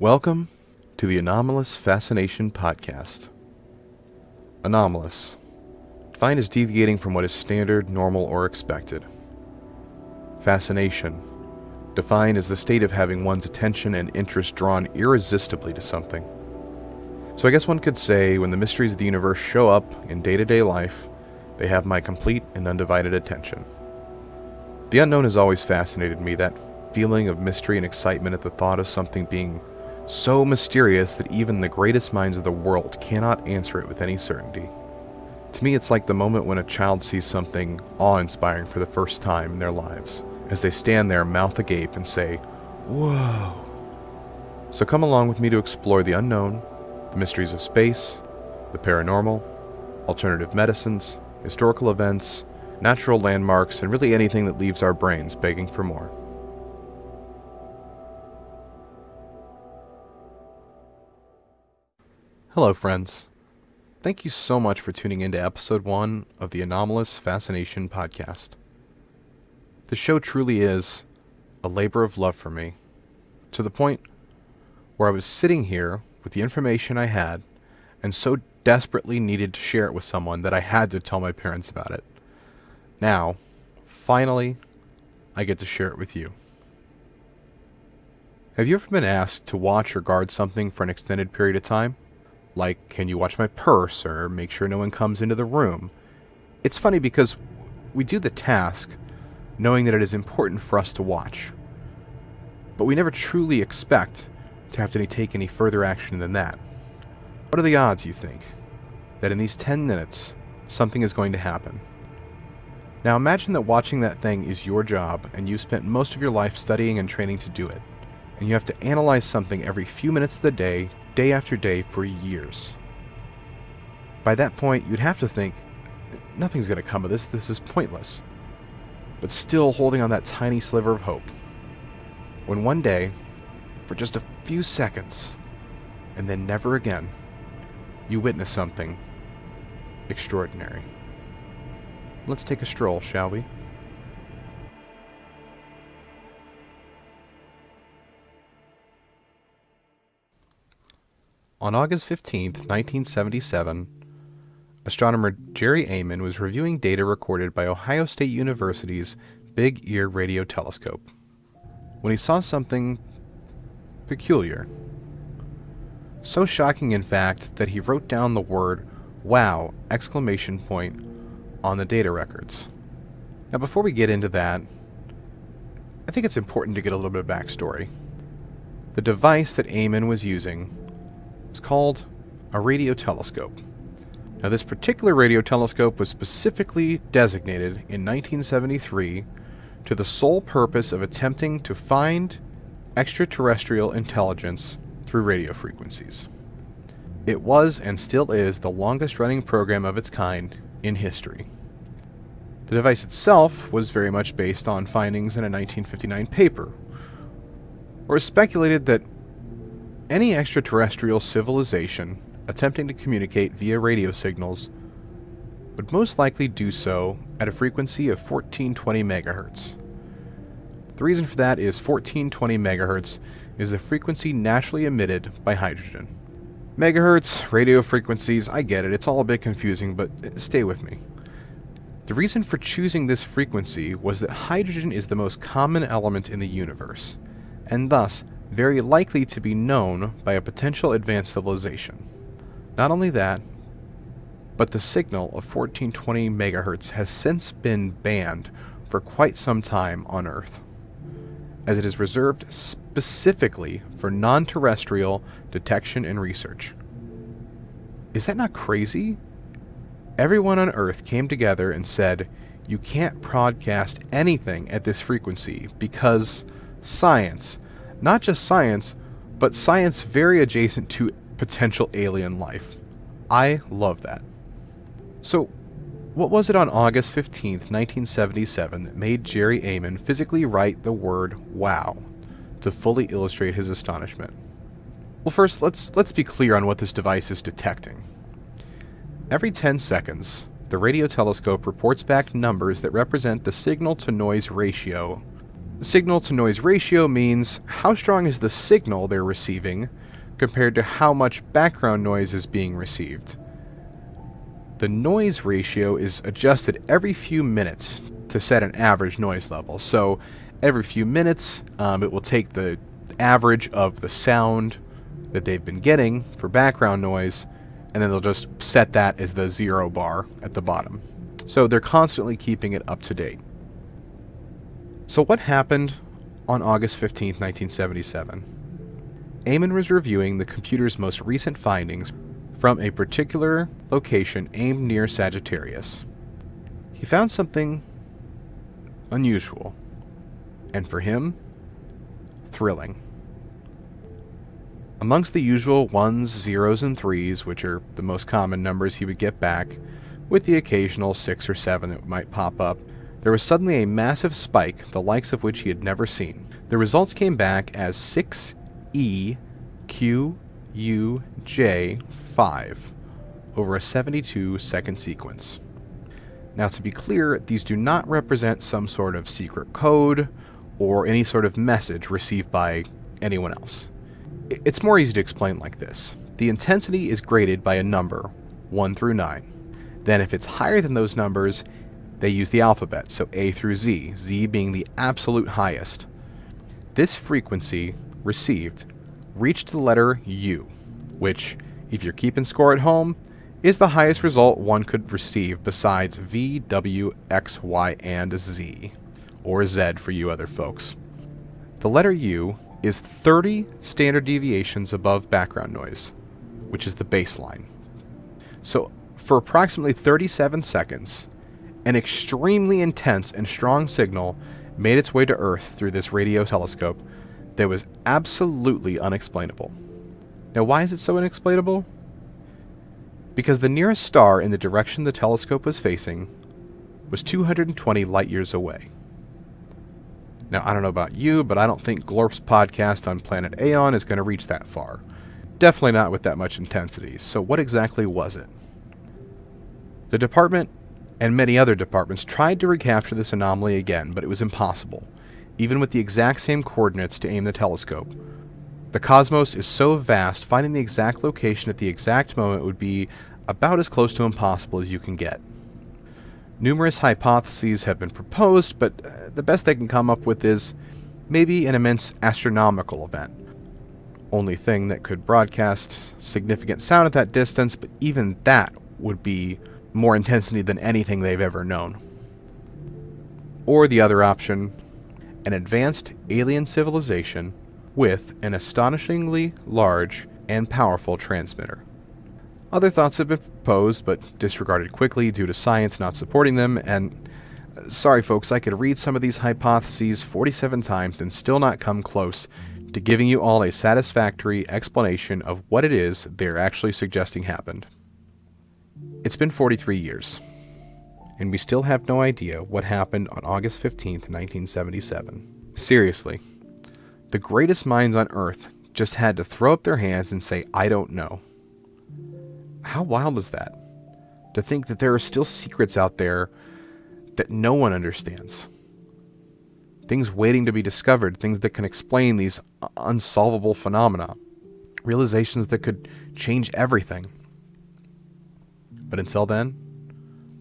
Welcome to the Anomalous Fascination podcast. Anomalous, defined as deviating from what is standard, normal, or expected. Fascination, defined as the state of having one's attention and interest drawn irresistibly to something. So I guess one could say when the mysteries of the universe show up in day-to-day life, they have my complete and undivided attention. The unknown has always fascinated me, that feeling of mystery and excitement at the thought of something being so mysterious that even the greatest minds of the world cannot answer it with any certainty. To me, it's like the moment when a child sees something awe-inspiring for the first time in their lives, as they stand there mouth agape and say, "Whoa." So come along with me to explore the unknown, the mysteries of space, the paranormal, alternative medicines, historical events, natural landmarks, and really anything that leaves our brains begging for more. Hello, friends. Thank you so much for tuning into episode 1 of the Anomalous Fascination podcast. The show truly is a labor of love for me, to the point where I was sitting here with the information I had and so desperately needed to share it with someone that I had to tell my parents about it. Now, finally, I get to share it with you. Have you ever been asked to watch or guard something for an extended period of time? Like, can you watch my purse, or make sure no one comes into the room? It's funny because we do the task knowing that it is important for us to watch, but we never truly expect to have to take any further action than that. What are the odds, you think, that in these 10 minutes, something is going to happen? Now imagine that watching that thing is your job, and you've spent most of your life studying and training to do it, and you have to analyze something every few minutes of the day after day for years. By that point, you'd have to think, nothing's going to come of this is pointless. But still holding on that tiny sliver of hope. When one day, for just a few seconds, and then never again, you witness something extraordinary. Let's take a stroll, shall we? On August 15th, 1977, astronomer Jerry Amon was reviewing data recorded by Ohio State University's Big Ear Radio Telescope when he saw something peculiar. So shocking, in fact, that he wrote down the word "wow!" on the data records. Now, before we get into that, I think it's important to get a little bit of backstory. The device that Amon was using was called a radio telescope. Now, this particular radio telescope was specifically designated in 1973 to the sole purpose of attempting to find extraterrestrial intelligence through radio frequencies. It was and still is the longest-running program of its kind in history. The device itself was very much based on findings in a 1959 paper, where it was speculated that any extraterrestrial civilization attempting to communicate via radio signals would most likely do so at a frequency of 1420 megahertz. The reason for that is 1420 megahertz is the frequency naturally emitted by hydrogen. Megahertz, radio frequencies, I get it, it's all a bit confusing, but stay with me. The reason for choosing this frequency was that hydrogen is the most common element in the universe, and thus very likely to be known by a potential advanced civilization. Not only that, but the signal of 1420 megahertz has since been banned for quite some time on Earth, as it is reserved specifically for non-terrestrial detection and research. Is that not crazy? Everyone on Earth came together and said, you can't broadcast anything at this frequency because science, not just science, but science very adjacent to potential alien life. I love that. So, what was it on August 15th, 1977 that made Jerry Amon physically write the word "wow" to fully illustrate his astonishment? Well, first, let's be clear on what this device is detecting. Every 10 seconds, the radio telescope reports back numbers that represent the signal-to-noise ratio Signal-to-noise ratio means how strong is the signal they're receiving compared to how much background noise is being received. The noise ratio is adjusted every few minutes to set an average noise level. So every few minutes, it will take the average of the sound that they've been getting for background noise, and then they'll just set that as the 0 bar at the bottom. So they're constantly keeping it up to date. So what happened on August 15th, 1977? Eamon was reviewing the computer's most recent findings from a particular location aimed near Sagittarius. He found something unusual, and for him, thrilling. Amongst the usual 1s, 0s, and 3s, which are the most common numbers he would get back, with the occasional 6 or 7 that might pop up, there was suddenly a massive spike, the likes of which he had never seen. The results came back as 6EQUJ5 over a 72-second sequence. Now, to be clear, these do not represent some sort of secret code or any sort of message received by anyone else. It's more easy to explain like this. The intensity is graded by a number, 1 through 9. Then if it's higher than those numbers, they use the alphabet, so A through Z, Z being the absolute highest. This frequency received reached the letter U, which, if you're keeping score at home, is the highest result one could receive besides V, W, X, Y, and Z, or Z for you other folks. The letter U is 30 standard deviations above background noise, which is the baseline. So, for approximately 37 seconds, an extremely intense and strong signal made its way to Earth through this radio telescope that was absolutely unexplainable. Now, why is it so unexplainable? Because the nearest star in the direction the telescope was facing was 220 light years away. Now, I don't know about you, but I don't think Glorp's podcast on planet Aeon is going to reach that far. Definitely not with that much intensity. So what exactly was it? The department and many other departments tried to recapture this anomaly again, but it was impossible, even with the exact same coordinates to aim the telescope. The cosmos is so vast, finding the exact location at the exact moment would be about as close to impossible as you can get. Numerous hypotheses have been proposed, but the best they can come up with is maybe an immense astronomical event. Only thing that could broadcast significant sound at that distance, but even that would be more intensity than anything they've ever known. Or the other option, an advanced alien civilization with an astonishingly large and powerful transmitter. Other thoughts have been proposed, but disregarded quickly due to science not supporting them, and sorry folks, I could read some of these hypotheses 47 times and still not come close to giving you all a satisfactory explanation of what it is they're actually suggesting happened. It's been 43 years, and we still have no idea what happened on August 15th, 1977. Seriously, the greatest minds on Earth just had to throw up their hands and say, I don't know. How wild is that? To think that there are still secrets out there that no one understands. Things waiting to be discovered, things that can explain these unsolvable phenomena. Realizations that could change everything. But until then,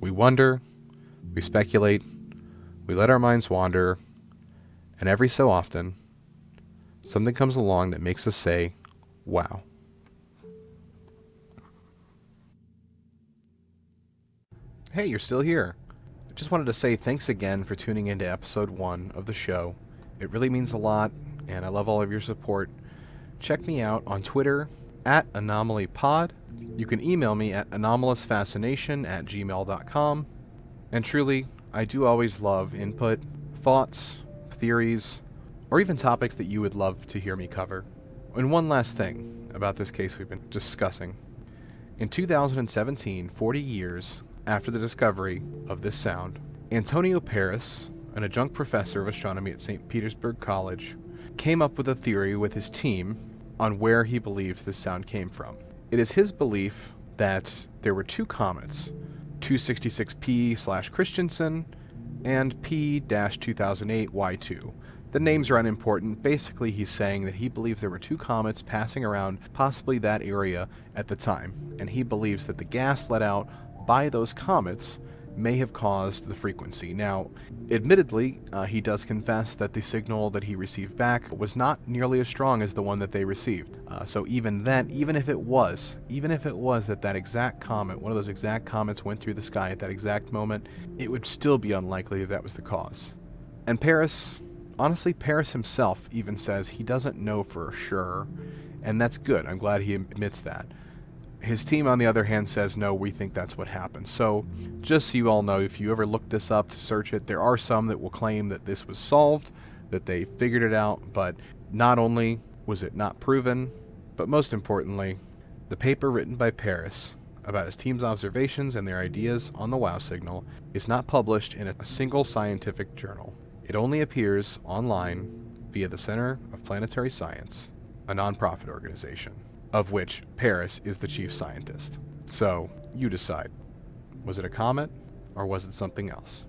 we wonder, we speculate, we let our minds wander, and every so often, something comes along that makes us say, wow. Hey, you're still here. I just wanted to say thanks again for tuning into episode 1 of the show. It really means a lot, and I love all of your support. Check me out on Twitter at AnomalyPod. You can email me at anomalousfascination@gmail.com. And truly, I do always love input, thoughts, theories, or even topics that you would love to hear me cover. And one last thing about this case we've been discussing. In 2017, 40 years after the discovery of this sound, Antonio Paris, an adjunct professor of astronomy at St. Petersburg College, came up with a theory with his team on where he believes this sound came from. It is his belief that there were two comets, 266P/Christensen and P-2008 Y2, The names are unimportant. Basically, he's saying that he believes there were 2 comets passing around possibly that area at the time, and he believes that the gas let out by those comets may have caused the frequency. Now, admittedly, he does confess that the signal that he received back was not nearly as strong as the one that they received. So even then, even if it was that exact comet, one of those exact comets went through the sky at that exact moment, it would still be unlikely that was the cause. And honestly, Paris himself even says he doesn't know for sure, and that's good. I'm glad he admits that. His team, on the other hand, says, no, we think that's what happened. So, just so you all know, if you ever look this up to search it, there are some that will claim that this was solved, that they figured it out, but not only was it not proven, but most importantly, the paper written by Paris about his team's observations and their ideas on the WOW signal is not published in a single scientific journal. It only appears online via the Center of Planetary Science, a nonprofit organization, of which Paris is the chief scientist. So, you decide. Was it a comet, or was it something else?